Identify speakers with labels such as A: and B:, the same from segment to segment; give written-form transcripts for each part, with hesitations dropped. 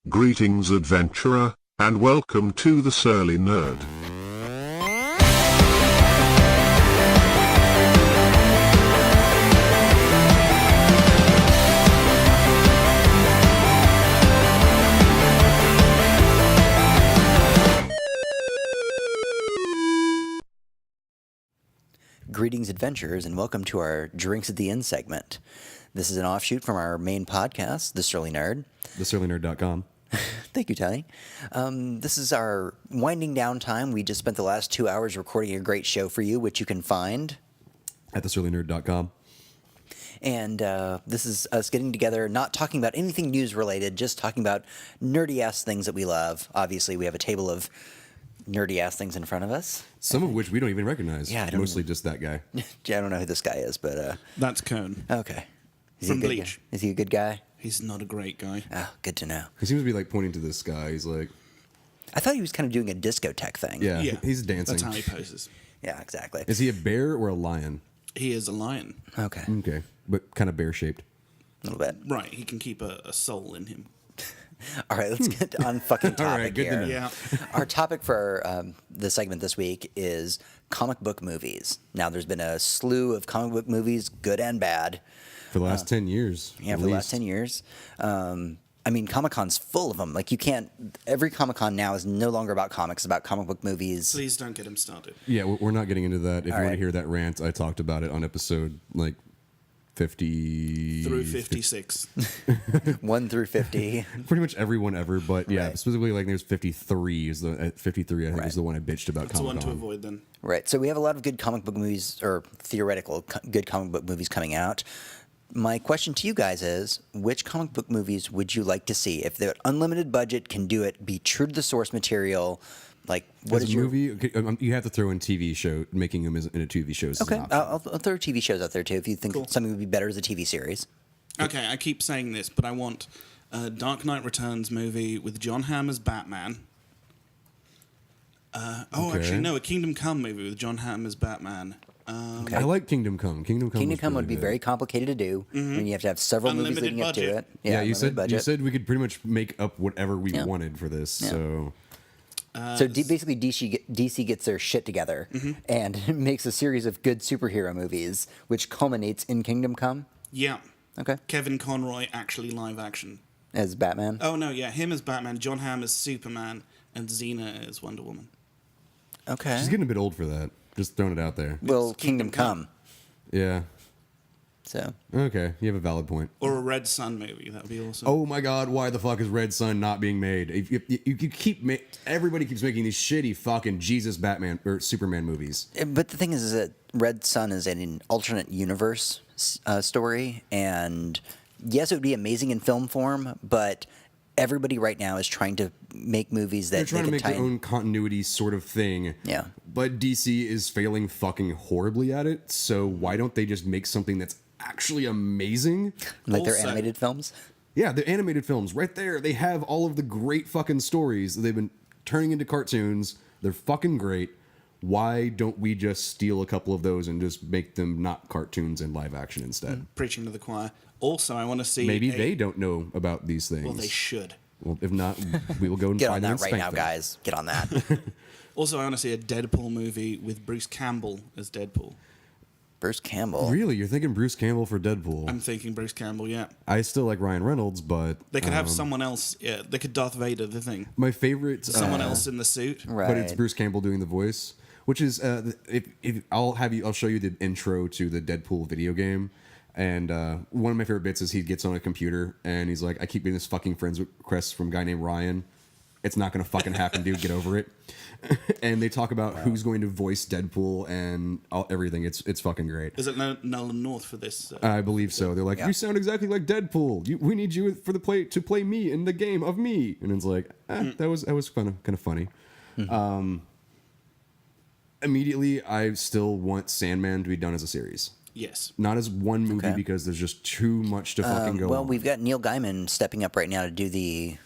A: Greetings adventurer, and welcome to the Surly Nerd.
B: Greetings, adventurers, and welcome to our Drinks at the End segment. This is an offshoot from our main podcast, The Surly Nerd.
C: TheSurlyNerd.com.
B: Thank you, Tally. This is our winding down time. We just spent the last 2 hours recording a great show for you, which you can find
C: At TheSurlyNerd.com.
B: And this is us getting together, not talking about anything news-related, just talking about nerdy-ass things that we love. Obviously, we have a table of nerdy-ass things in front of us.
C: Some of which we don't even recognize.
B: Yeah, I don't
C: Mostly just that guy.
B: Yeah, I don't know who this guy is, but...
D: That's Cone.
B: Okay. Is
D: From
B: he a good
D: Bleach.
B: guy? Is he a good guy?
D: He's not a great guy.
B: Oh, good to know.
C: He seems to be like pointing to the sky. He's like,
B: I thought he was kind of doing a discotheque thing.
C: yeah,
D: Yeah,
C: he's dancing.
D: That's how he poses.
B: Yeah, exactly.
C: Is he a bear or a lion?
D: He is a lion.
B: Okay.
C: Okay, but kind of bear-shaped.
B: A little bit.
D: Right, he can keep a soul in him.
B: All right, let's get on fucking topic
C: All right, good to
B: here.
C: know.
D: Yeah.
B: Our topic for the segment this week is comic book movies. Now, there's been a slew of comic book movies, good and bad.
C: For the last 10 years.
B: Yeah,
C: at
B: for the last
C: least.
B: 10 years. I mean, Comic-Con's full of them. Like, you can't... Every Comic-Con now is no longer about comics. It's about comic book movies.
D: Please don't get him started.
C: Yeah, we're not getting into that. If you want
B: right.
C: to hear that rant, I talked about it on episode, 50...
D: Through 56.
B: 1 through 50.
C: Pretty much everyone ever, but yeah,
B: Right.
C: specifically, there's 53 is the... 53, I think,
B: Right.
C: is the one I bitched about
D: That's the one
C: Comic-Con.
D: to avoid then.
B: Right. So we have a lot of good comic book movies, or theoretical good comic book movies coming out. My question to you guys is, which comic book movies would you like to see? If they're unlimited budget, can do it, be true to the source material, like, what
C: As
B: is
C: a
B: your...
C: movie, okay, you have to throw in TV show, making them in a TV show. Is an
B: Okay,
C: option.
B: I'll throw TV shows out there, too, if you think something would be better as a TV series.
D: Okay, I keep saying this, but I want a Dark Knight Returns movie with John Hamm as Batman.
C: Okay.
D: Actually, no, a Kingdom Come movie with John Hamm as Batman.
B: Okay.
C: I like Kingdom Come. Kingdom Come
B: Would be
C: good.
B: very complicated to do. I mean, you have to have several movies
D: Unlimited
B: leading up to
D: budget.
B: it.
C: Yeah, you
B: unlimited
C: said
B: budget.
C: you said we could pretty much make up whatever we
B: Yeah.
C: wanted for this.
B: Yeah.
C: So
B: So basically, DC gets their shit together and makes a series of good superhero movies, which culminates in Kingdom Come.
D: Yeah.
B: Okay.
D: Kevin Conroy, actually live action.
B: As Batman.
D: Oh, no, yeah, him as Batman, John Hamm as Superman, and Xena as Wonder Woman.
B: Okay.
C: she's getting a bit old for that. Just throwing it out there.
B: Well,
D: It's
B: Kingdom
D: Kingdom
B: Come.
C: Yeah.
B: So
C: Okay, you have a valid point.
D: Or a Red Sun movie, that would be awesome.
C: Oh my God! Why the fuck is Red Sun not being made? You keep everybody keeps making these shitty fucking Jesus Batman or Superman movies.
B: but the thing is that Red Sun is an alternate universe story, and yes, it would be amazing in film form, but everybody right now is trying to make movies that
C: They're trying
B: they
C: to
B: can
C: make
B: tie
C: their
B: in.
C: own continuity sort of thing.
B: Yeah.
C: But DC is failing fucking horribly at it. So why don't they just make something that's actually amazing?
B: Like their
D: Also-
B: animated films.
C: Yeah, the animated films right there. They have all of the great fucking stories that they've been turning into cartoons. They're fucking great. Why don't we just steal a couple of those and just make them not cartoons and live action instead?
D: Preaching to the choir. Also, I want to see...
C: Maybe they don't know about these things.
D: Well, they should.
C: Well, if not, we will go and
B: Get on
C: find them
B: that
C: and
B: right
C: spank
B: now,
C: them.
B: guys. Get on that.
D: Also, I want to see a Deadpool movie with Bruce Campbell as Deadpool.
B: Bruce Campbell.
C: Really? You're thinking Bruce Campbell for Deadpool?
D: I'm thinking Bruce Campbell, yeah.
C: I still like Ryan Reynolds, but...
D: They could have someone else. Yeah, they could Darth Vader the thing.
C: My favorite...
D: Someone else in the suit.
B: Right.
C: But it's Bruce Campbell doing the voice, which is... if I'll show you the intro to the Deadpool video game, and one of my favorite bits is he gets on a computer, and he's like, I keep getting this fucking friends request from a guy named Ryan. It's not going to fucking happen, dude. Get over it. And they talk about who's going to voice Deadpool and everything. It's fucking great.
D: Is it Nolan North for this?
C: I believe so. They're like,
B: Yeah.
C: you sound exactly like Deadpool. We need you to play me in the game of me. And it's like, that was kind of funny. Immediately, I still want Sandman to be done as a series,
D: Yes.
C: not as one movie
B: Okay.
C: because there's just too much to fucking go.
B: Well,
C: on.
B: we've got Neil Gaiman stepping up right now to do the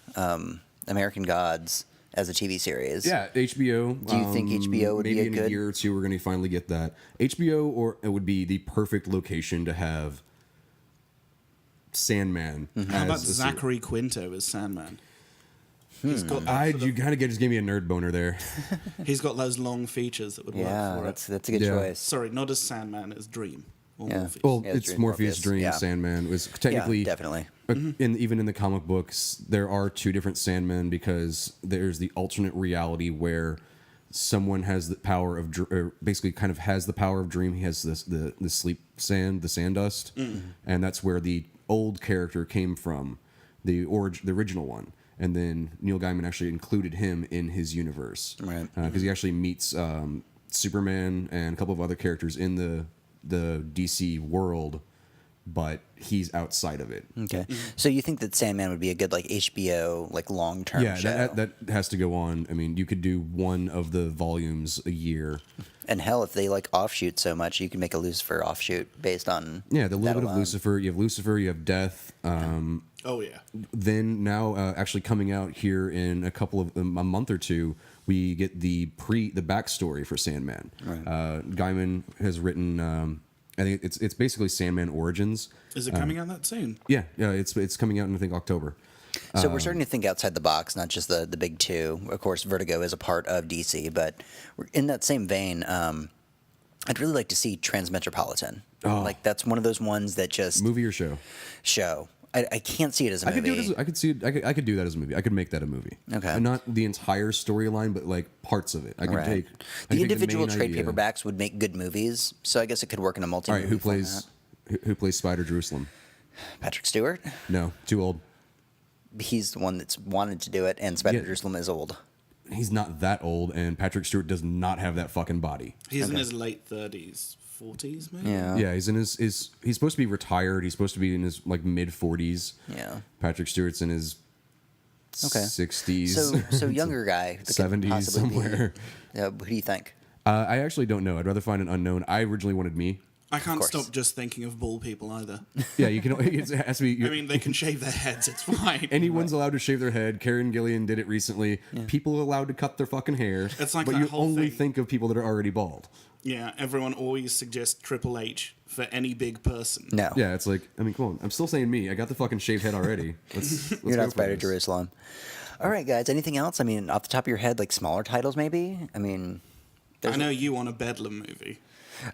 B: American Gods as a TV series.
C: Yeah, HBO.
B: Do you think HBO would
C: maybe
B: be a
C: in
B: good-
C: a year or two we're going to finally get that HBO, or it would be the perfect location to have Sandman.
D: How about
C: as a
D: Zachary Quinto as Sandman? He's got that
C: You kind of just gave me a nerd boner there.
D: he's got those long features that would work
B: Yeah,
D: for
B: that's
D: it.
B: a good
C: Yeah.
B: choice.
D: Sorry, not as Sandman, as Dream. Or
B: Yeah.
D: Morpheus.
C: Well,
B: Yeah,
C: it's
B: Dream,
C: Morpheus, Dream,
B: yeah.
C: Sandman. Was technically
B: Yeah, definitely.
C: even in the comic books, there are two different Sandmen because there's the alternate reality where someone has the power of or basically kind of has the power of Dream. He has the sleep sand, the sand dust, and that's where the old character came from, the original one. And then Neil Gaiman actually included him in his universe,
B: Right.
C: Because he actually meets Superman and a couple of other characters in the DC world, but he's outside of it.
B: Okay. So you think that Sandman would be a good like HBO like long term
C: Yeah,
B: show?
C: that has to go on. I mean, you could do one of the volumes a year.
B: And hell, if they like offshoot so much, you can make a Lucifer offshoot based on
C: Yeah, the little
B: that
C: bit of
B: alone.
C: Lucifer. You have Death.
D: Oh, yeah.
C: Then now, actually coming out here in a month or two, we get the backstory for Sandman.
B: Right.
C: Gaiman has written. I think it's basically Sandman Origins.
D: Is it coming out that soon?
C: Yeah, it's coming out in I think October.
B: So we're starting to think outside the box, not just the big two. Of course, Vertigo is a part of DC, but in that same vein, I'd really like to see Transmetropolitan.
C: Oh.
B: Like that's one of those ones that just
C: Movie or show?
B: show. I can't see it as a movie.
C: I could do that as a movie. I could make that a movie.
B: Okay.
C: And not the entire storyline, but like parts of it. I could
B: Right.
C: take
B: The
C: main
B: individual trade
C: idea.
B: paperbacks would make good movies, so I guess it could work in a multi.
C: All right, who plays Spider Jerusalem?
B: Patrick Stewart?
C: No, too old.
B: He's the one that's wanted to do it, and Spider
C: Yeah.
B: Jerusalem is old.
C: He's not that old, and Patrick Stewart does not have that fucking body.
D: He's in his late 30s, 40s, maybe?
B: Yeah.
C: Yeah, he's in his he's supposed to be retired. He's supposed to be in his like mid 40s.
B: Yeah.
C: Patrick Stewart's in his
B: Okay.
C: 60s.
B: So younger guy. that could
C: 70s
B: possibly be-
C: somewhere.
B: Yeah, who do you think?
C: I actually don't know. I'd rather find an unknown. I originally wanted me.
D: I can't
B: course.
D: stop just thinking of bald people either.
C: Yeah, you can. It has to be.
D: I mean, they can shave their heads, it's fine.
C: Anyone's allowed to shave their head. Karen Gillian did it recently. People are allowed to cut their fucking hair.
D: It's like
C: but
D: that
C: you
D: whole
C: only
D: thing.
C: think of people that are already bald.
D: Yeah, everyone always suggests Triple H for any big person.
B: No.
C: Yeah, it's like, I mean, come on. I'm still saying me. I got the fucking shaved head already. Let's
B: You're
C: go
B: not
C: for
B: Spider
C: this.
B: Jerusalem. All right, guys. Anything else? I mean, off the top of your head, like smaller titles, maybe. I mean,
D: I know you want a Bedlam movie.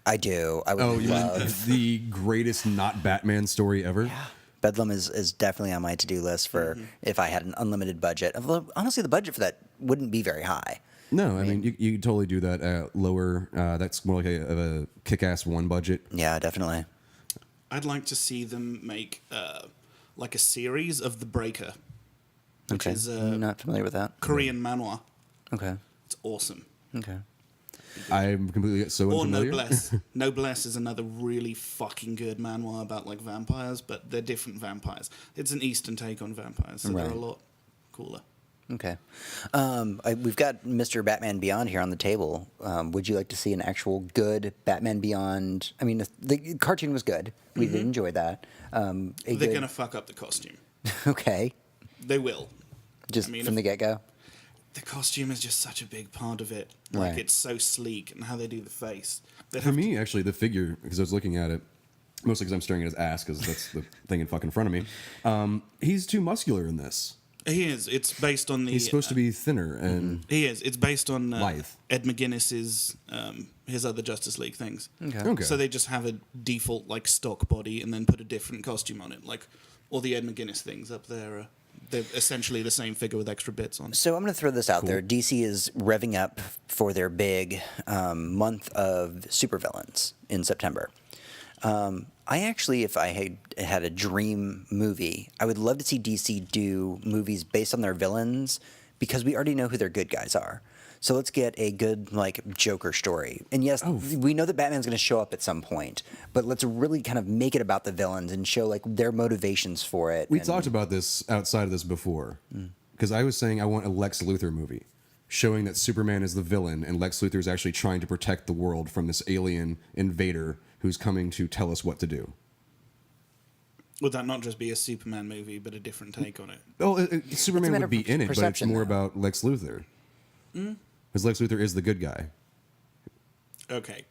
B: I do. I would
C: Oh, you
B: love.
C: mean the greatest not Batman story ever?
B: Bedlam is definitely on my to-do list for
C: Mm-hmm.
B: if I had an unlimited budget. Although, honestly, the budget for that wouldn't be very high.
C: No, I mean, you could totally do that lower. That's more like a Kick-Ass 1 budget.
B: Yeah, definitely.
D: I'd like to see them make like a series of The Breaker, which
B: Okay.
D: is
B: Not familiar with that.
D: Korean manhwa.
B: Okay.
D: It's awesome.
B: Okay.
C: I'm completely so
D: Or
C: unfamiliar.
D: Noblesse. Noblesse is another really fucking good manhwa about like vampires, but they're different vampires. It's an Eastern take on vampires, so they're
B: Right.
D: a lot cooler.
B: Okay. We've got Mr. Batman Beyond here on the table. Would you like to see an actual good Batman Beyond? I mean, the cartoon was good. We did enjoy that.
D: They're gonna fuck up the costume.
B: Okay.
D: They will.
B: Just
D: I mean,
B: from the get-go?
D: The costume is just such a big part of it. Like
B: Right.
D: it's so sleek, and how they do the face. They'd
C: For
D: have
C: me, actually, the figure, because I was looking at it, mostly because I'm staring at his ass, because that's the thing in fucking front of me. He's too muscular in this.
D: He is. It's based on the.
C: He's supposed to be thinner and
D: He is. It's based on
C: Lithe.
D: Ed McGuinness's his other Justice League things.
C: Okay.
D: So they just have a default like stock body and then put a different costume on it. Like all the Ed McGuinness things up there are they're essentially the same figure with extra bits on.
B: So I'm going to throw this out there. DC is revving up for their big month of supervillains in September. I actually, if I had a dream movie, I would love to see DC do movies based on their villains because we already know who their good guys are. So let's get a good like Joker story. And yes, we know that Batman's going to show up at some point, but let's really kind of make it about the villains and show like their motivations for it.
C: we
B: and-
C: talked about this outside of this before. Because I was saying I want a Lex Luthor movie showing that Superman is the villain and Lex Luthor is actually trying to protect the world from this alien invader who's coming to tell us what to do.
D: Would that not just be a Superman movie, but a different take on it?
C: Oh, Superman
B: matter
C: would be
B: of
C: in it, but it's
B: perception,
C: more
B: though.
C: about Lex Luthor. Because Lex Luthor is the good guy.
D: Okay.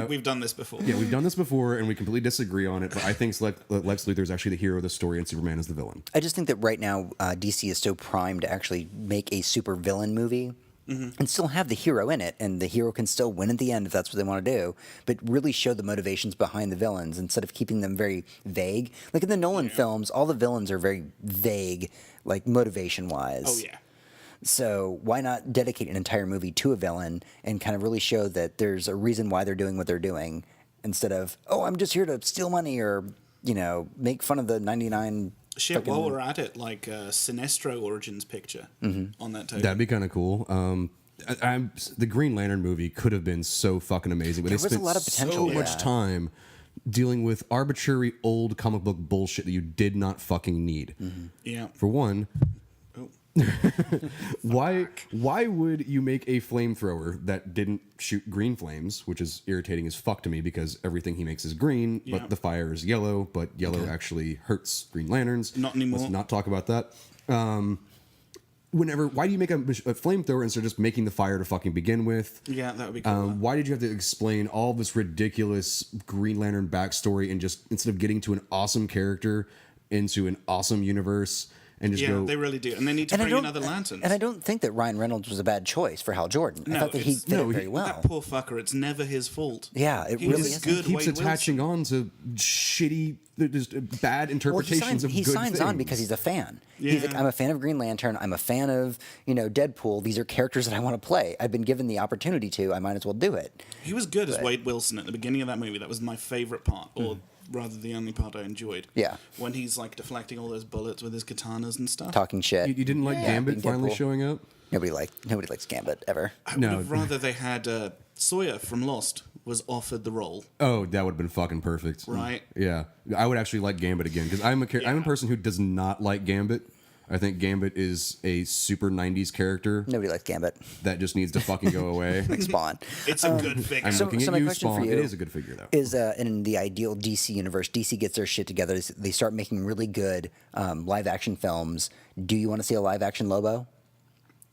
C: We've
D: done this before.
C: Yeah, we've done this before, and we completely disagree on it. But I think Lex Luthor is actually the hero of the story, and Superman is the villain.
B: I just think that right now DC is so primed to actually make a super villain movie and still have the hero in it, and the hero can still win at the end if that's what they want to do, but really show the motivations behind the villains instead of keeping them very vague. Like in the Nolan films, all the villains are very vague, like motivation-wise.
D: Oh, yeah.
B: So why not dedicate an entire movie to a villain and kind of really show that there's a reason why they're doing what they're doing instead of, oh, I'm just here to steal money or, make fun of the 99...
D: Shit, while we're at it, like Sinestro Origins picture on that table.
C: That'd be kind of cool. The Green Lantern movie could have been so fucking amazing, but
B: There
C: they
B: was a
C: spent
B: lot of potential
C: so
B: to
C: much
B: that.
C: time dealing with arbitrary old comic book bullshit that you did not fucking need.
D: Yeah.
C: For one,
D: Oh.
C: why would you make a flamethrower that didn't shoot green flames, which is irritating as fuck to me because everything he makes is green,
D: Yeah.
C: but the fire is yellow, but yellow actually hurts Green Lanterns.
D: Not anymore.
C: Let's not talk about that. Why do you make a flamethrower instead of just making the fire to fucking begin with?
D: Yeah, that would be cool.
C: Why did you have to explain all this ridiculous Green Lantern backstory and just instead of getting to an awesome character into an awesome universe and just go?
D: They really do. And they need to bring in other lanterns.
B: And I don't think that Ryan Reynolds was a bad choice for Hal Jordan. I thought that he did it very well.
D: That poor fucker, it's never his fault.
B: Yeah, it
D: He
B: really
D: was
B: isn't.
D: good
C: He keeps
D: Wade
C: attaching
D: Wilson.
C: on to shitty, just bad
B: Well,
C: interpretations of
B: he
C: good
B: signs
C: things.
B: on because he's a fan. He's like,
D: Yeah.
B: I'm a fan of Green Lantern. I'm a fan of, Deadpool. These are characters that I want to play. I've been given the opportunity to. I might as well do it.
D: He was good as Wade Wilson at the beginning of that movie. That was my favorite part, or rather the only part I enjoyed.
B: Yeah.
D: When he's like deflecting all those bullets with his katanas and stuff.
B: Talking shit.
C: You didn't like Gambit
B: being
C: finally
B: Deadpool.
C: showing up?
B: Nobody likes Gambit ever.
D: I would have rather they had Sawyer from Lost was offered the role.
C: Oh, that would have been fucking perfect.
D: Right.
C: Yeah. I would actually like Gambit again because I'm a person who does not like Gambit. I think Gambit is a super 90s character
B: Nobody likes Gambit.
C: that just needs to fucking go away.
B: Like Spawn.
D: It's a good figure.
C: I'm
B: So-
C: looking
B: so
C: at
B: my
C: you,
B: question for
C: Spawn.
B: you
C: It is a good figure, though.
B: Is in the ideal DC universe, DC gets their shit together. They start making really good live action films. Do you want to see a live action Lobo?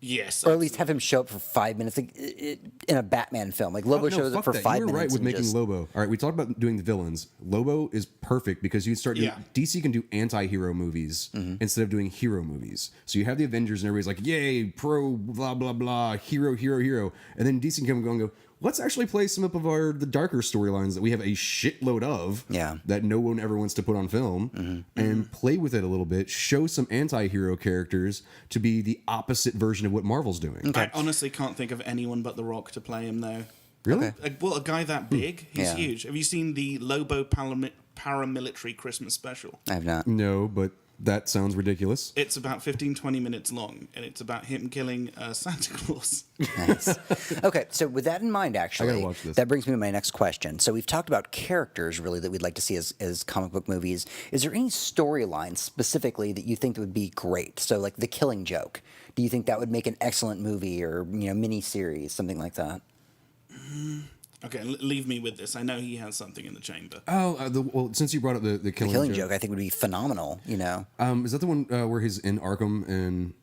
D: Yes.
B: Or at least have him show up for 5 minutes in a Batman film. Like Lobo shows up for 5
C: You were
B: minutes.
C: right with
B: and
C: making
B: just-
C: Lobo. All right, we talked about doing the villains. Lobo is perfect because you start doing,
D: Yeah.
C: DC can do anti-hero movies instead of doing hero movies. So you have the Avengers and everybody's like, yay, pro, blah, blah, blah, hero, hero, hero. And then DC can come and go, let's actually play some of the darker storylines that we have a shitload of that no one ever wants to put on film and play with it a little bit, show some anti-hero characters to be the opposite version of what Marvel's doing.
D: I honestly can't think of anyone but The Rock to play him, though.
C: Really?
D: Well, a guy that big, he's
B: Yeah.
D: huge. Have you seen the Lobo paramilitary Christmas special?
B: I have not.
C: No, but that sounds ridiculous.
D: It's about 15-20 minutes long, and it's about him killing Santa Claus.
B: Nice. Okay, so with that in mind, actually,
C: gotta watch this.
B: that brings me to my next question. So we've talked about characters, really, that we'd like to see as comic book movies. Is there any storyline specifically that you think would be great? So, like The Killing Joke. Do you think that would make an excellent movie or mini series, something like that?
D: Okay, leave me with this. I know he has something in the chamber.
C: Well, since you brought up the
B: The
C: Killing,
B: Killing Joke, I think, would be phenomenal.
C: Is that the one where he's in Arkham and?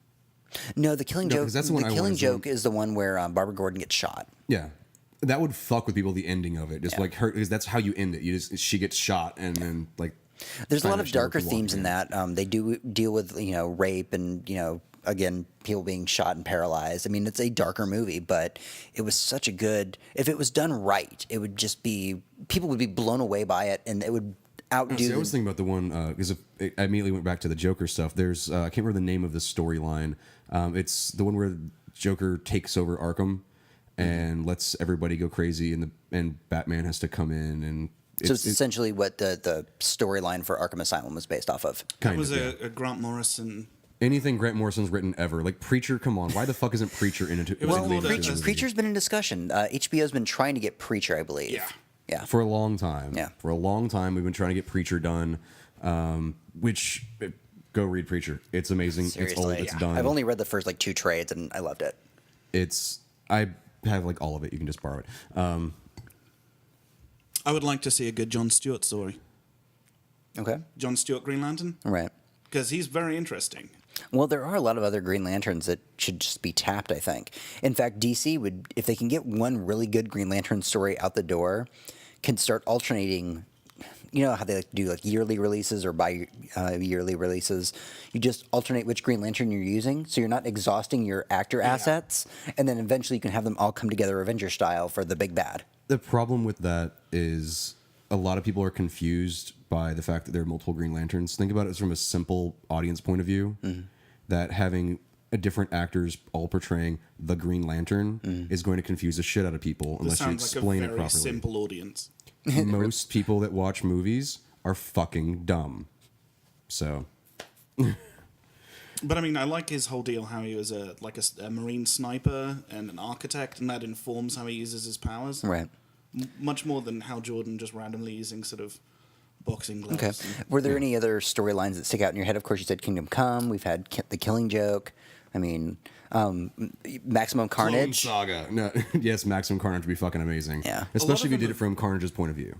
B: No, The Killing
C: No,
B: Joke.
C: 'cause that's the one I
B: Killing
C: wanted to-
B: Joke is the one where Barbara Gordon gets shot.
C: Yeah, that would fuck with people. The ending of it, just like her, because that's how you end it. She gets shot, and then like.
B: There's a lot of
C: Spanish Never
B: darker
C: Could Walk
B: themes in
C: Again.
B: that. They do deal with rape and again people being shot and paralyzed. I mean, it's a darker movie, but it was such a good. If it was done right, it would just be people would be blown away by it, and it would outdo.
C: See, I was thinking about the one because I immediately went back to the Joker stuff. There's I can't remember the name of the storyline. It's the one where Joker takes over Arkham and lets everybody go crazy, and Batman has to come in and.
B: so it's essentially what the storyline for Arkham Asylum was based off of.
D: That
C: Kind
D: was
C: of, yeah.
D: a Grant Morrison.
C: Anything Grant Morrison's written ever, like Preacher. Come on, why the fuck isn't Preacher in it?
D: was
B: Well,
D: more than
C: Preacher.
D: just-
B: Preacher's been in discussion. HBO's been trying to get Preacher, I believe.
D: Yeah.
B: Yeah.
C: For a long time.
B: Yeah.
C: For a long time, we've been trying to get Preacher done, go read Preacher. It's amazing.
B: Seriously,
C: it's old. It's done.
B: I've only read the first 2 trades, and I loved it.
C: I have like all of it. You can just borrow it.
D: I would like to see a good John Stewart story.
B: Okay.
D: John Stewart Green Lantern.
B: All right.
D: because he's very interesting.
B: Well, there are a lot of other Green Lanterns that should just be tapped, I think. In fact, DC would, if they can get one really good Green Lantern story out the door, can start alternating. You know how they like to do like yearly releases or yearly releases? You just alternate which Green Lantern you're using, so you're not exhausting your actor assets, and then eventually you can have them all come together Avenger style for the big bad.
C: The problem with that is a lot of people are confused by the fact that there are multiple Green Lanterns. Think about it from a simple audience point of view, that having a different actors all portraying the Green Lantern is going to confuse the shit out of people unless you explain it properly.
D: Sounds like a very simple audience.
C: Most people that watch movies are fucking dumb. So,
D: but I mean, I like his whole deal. How he was a marine sniper and an architect, and that informs how he uses his powers.
B: Right.
D: Much more than Hal Jordan just randomly using sort of boxing gloves.
B: Okay. Were there any other storylines that stick out in your head? Of course, you said Kingdom Come. We've had The Killing Joke. I mean, Maximum Carnage.
C: Clone Saga. No, yes, Maximum Carnage would be fucking amazing.
B: Yeah.
C: Especially if you did it from Carnage's point of view.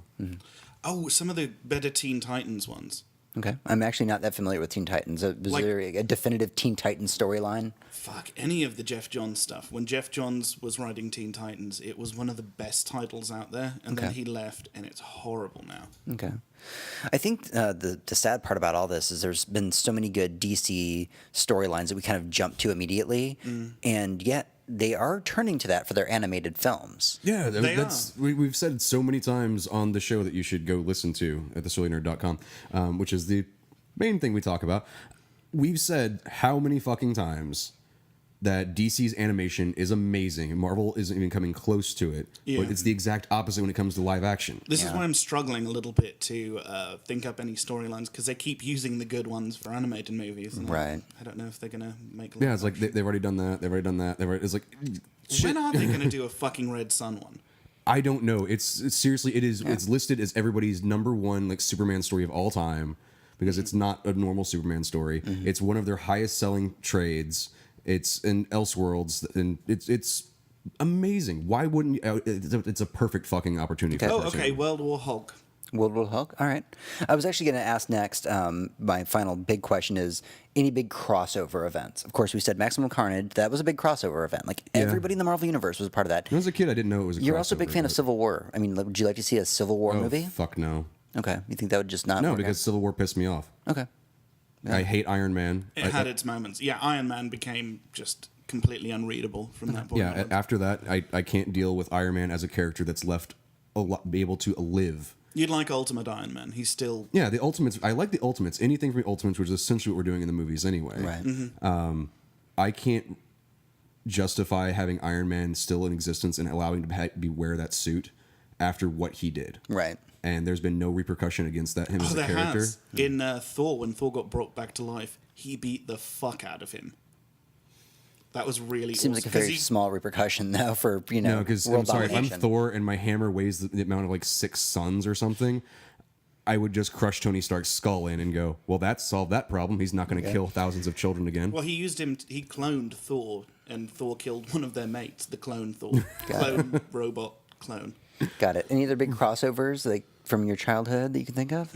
D: Oh, some of the better Teen Titans ones.
B: Okay. I'm actually not that familiar with Teen Titans. Was there a definitive Teen Titans storyline?
D: Fuck, any of the Jeff Johns stuff. When Jeff Johns was writing Teen Titans, it was one of the best titles out there, and then he left, and it's horrible now.
B: Okay. I think the sad part about all this is there's been so many good DC storylines that we kind of jump to immediately, and yet they are turning to that for their animated films.
C: Yeah, we've said so many times on the show that you should go listen to at thesillinerd.com, which is the main thing we talk about. We've said how many fucking times that DC's animation is amazing and Marvel isn't even coming close to it, but it's the exact opposite when it comes to live action.
D: This is why I'm struggling a little bit to think up any storylines, because they keep using the good ones for animated movies. And I don't know if they're going to make live
C: it's like they've already done that. They've already done that. It's like, shit.
D: When are they going to do a fucking Red Sun one?
C: I don't know. It's seriously, it is. It's listed as everybody's number one like Superman story of all time because it's not a normal Superman story. It's one of their highest selling trades. It's in Elseworlds, and it's amazing. Why wouldn't you? It's a perfect fucking opportunity.
D: Oh, okay. World War Hulk.
B: World War Hulk. All right. I was actually going to ask next. My final big question is any big crossover events. Of course, we said Maximum Carnage. That was a big crossover event. Like everybody in the Marvel universe was a part of that.
C: When I was a kid, I didn't know it was.
B: You're also a big fan of Civil War. I mean, would you like to see a Civil War movie?
C: Fuck no.
B: Okay. You think that would just not?
C: No,
B: work
C: because
B: out?
C: Civil War pissed me off.
B: Okay. Yeah.
C: I hate Iron Man.
D: It had its moments. Yeah, Iron Man became just completely unreadable from that point on.
C: After that, I can't deal with Iron Man as a character that's left be able to live.
D: You'd like Ultimate Iron Man. He's still...
C: Yeah, the Ultimates. I like the Ultimates. Anything from the Ultimates, which is essentially what we're doing in the movies anyway.
B: Right.
C: I can't justify having Iron Man still in existence and allowing him to wear that suit after what he did.
B: Right.
C: And there's been no repercussion against him as a character.
D: Has. In Thor, when Thor got brought back to life, he beat the fuck out of him. That was really
B: Seems like a very small repercussion, though, for, no,
C: because
B: world
C: I'm sorry, if I'm
B: domination.
C: Thor and my hammer weighs the amount of like 6 suns or something, I would just crush Tony Stark's skull in and go, well, that solved that problem. He's not going to kill thousands of children again.
D: Well, he cloned Thor, and Thor killed one of their mates, the clone Thor. Clone, robot, clone.
B: Got it. Any other big crossovers like from your childhood that you can think of?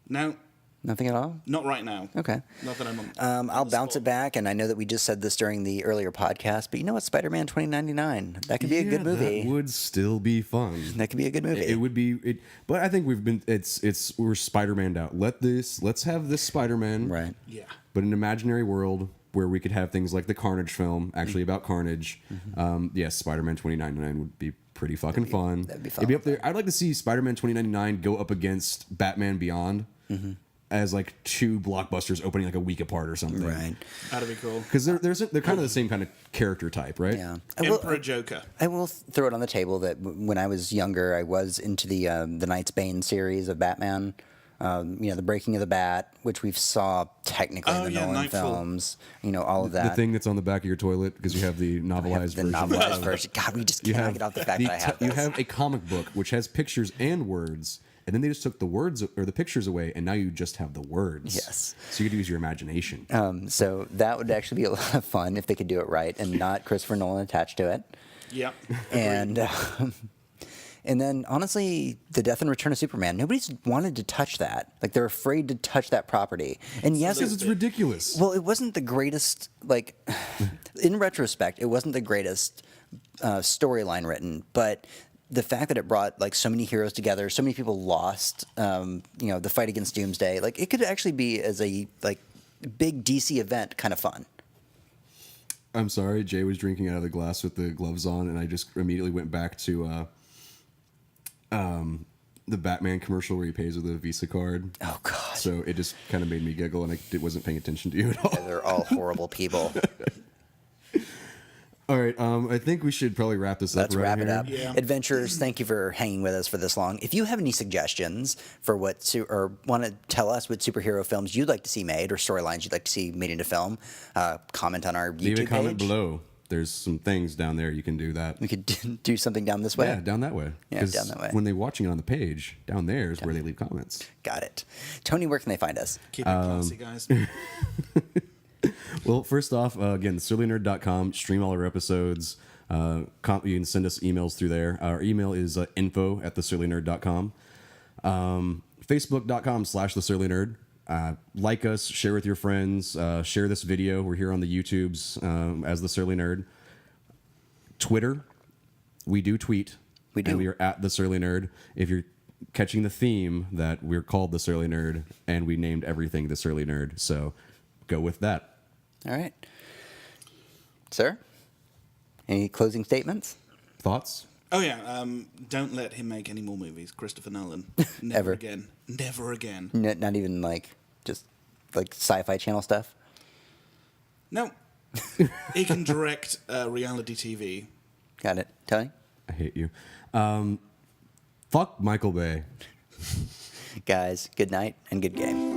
D: No.
B: Nothing at all?
D: Not right now.
B: Okay.
D: Not that I'm on.
B: I'll bounce it back, and I know that we just said this during the earlier podcast, but you know what? Spider-Man 2099. That could be a good movie.
C: That would still be fun.
B: That could be a good movie.
C: It would be. But I think we're Spider-Man'd out. Let's have this Spider-Man.
B: Right.
D: Yeah.
C: But an imaginary world where we could have things like the Carnage film, actually about Carnage. Yes, Spider-Man 2099 would be pretty fucking fun.
B: That'd be fun.
C: It'd be up there. I'd like to see Spider-Man 2099 go up against Batman Beyond as like 2 blockbusters opening like a week apart or something.
B: Right.
D: That'd be cool.
C: Because they're kind of the same kind of character type, right?
B: Yeah.
D: Emperor Joker.
B: I will throw it on the table that when I was younger, I was into the Knight's Bane series of Batman. The Breaking of the Bat, which we saw technically in the Nolan
D: Nightfall.
B: films. All of that.
C: The thing that's on the back of your toilet because you have the novelized version.
B: Novelized version. God, we just cannot get off the fact that I have this.
C: You have a comic book which has pictures and words, and then they just took the words or the pictures away, and now you just have the words.
B: Yes.
C: So you could use your imagination.
B: So that would actually be a lot of fun if they could do it right and not Christopher Nolan attached to it.
D: Yep.
B: And And then, honestly, the Death and Return of Superman. Nobody's wanted to touch that. Like, they're afraid to touch that property. And yes,
C: Because it's ridiculous.
B: well, it wasn't the greatest. Like, in retrospect, it wasn't the greatest storyline written, but the fact that it brought like so many heroes together, so many people lost, the fight against Doomsday, like it could actually be as a like big DC event kind of fun.
C: I'm sorry, Jay was drinking out of the glass with the gloves on, and I just immediately went back to the Batman commercial where he pays with a Visa card.
B: Oh God!
C: So it just kind of made me giggle, and I wasn't paying attention to you at all.
B: Yeah, they're all horrible people.
C: All right, I think we should probably wrap this up.
B: Let's wrap it up.
D: Yeah.
B: Adventurers, thank you for hanging with us for this long. If you have any suggestions for or want to tell us what superhero films you'd like to see made or storylines you'd like to see made into film, comment on our YouTube
C: Leave a comment
B: page.
C: below. There's some things down there you can do that.
B: We could do something down this way.
C: Yeah, down that way.
B: Yeah,
C: 'Cause
B: down that way.
C: when they're watching it on the page, down there is where they leave comments.
B: Got it. Tony, where can they find us?
D: Keep it classy, guys.
C: Well, first off, again, surlynerd.com. Stream all our episodes. You can send us emails through there. Our email is info@thesurlynerd.com. Facebook.com/thesurlynerd. Like us, share with your friends, share this video. We're here on the YouTubes as The Surly Nerd. Twitter, we do tweet.
B: We do.
C: And we are at The Surly Nerd. If you're catching the theme that we're called The Surly Nerd, and we named everything The Surly Nerd. So go with that.
B: All right. Sir, any closing statements?
C: Thoughts?
D: Oh yeah, don't let him make any more movies, Christopher Nolan. Never
B: Ever.
D: again. Never again.
B: Not even just like Sci-Fi Channel stuff?
D: No. He can direct reality TV.
B: Got it. Tony?
C: I hate you. Fuck Michael Bay.
B: Guys, good night and good game.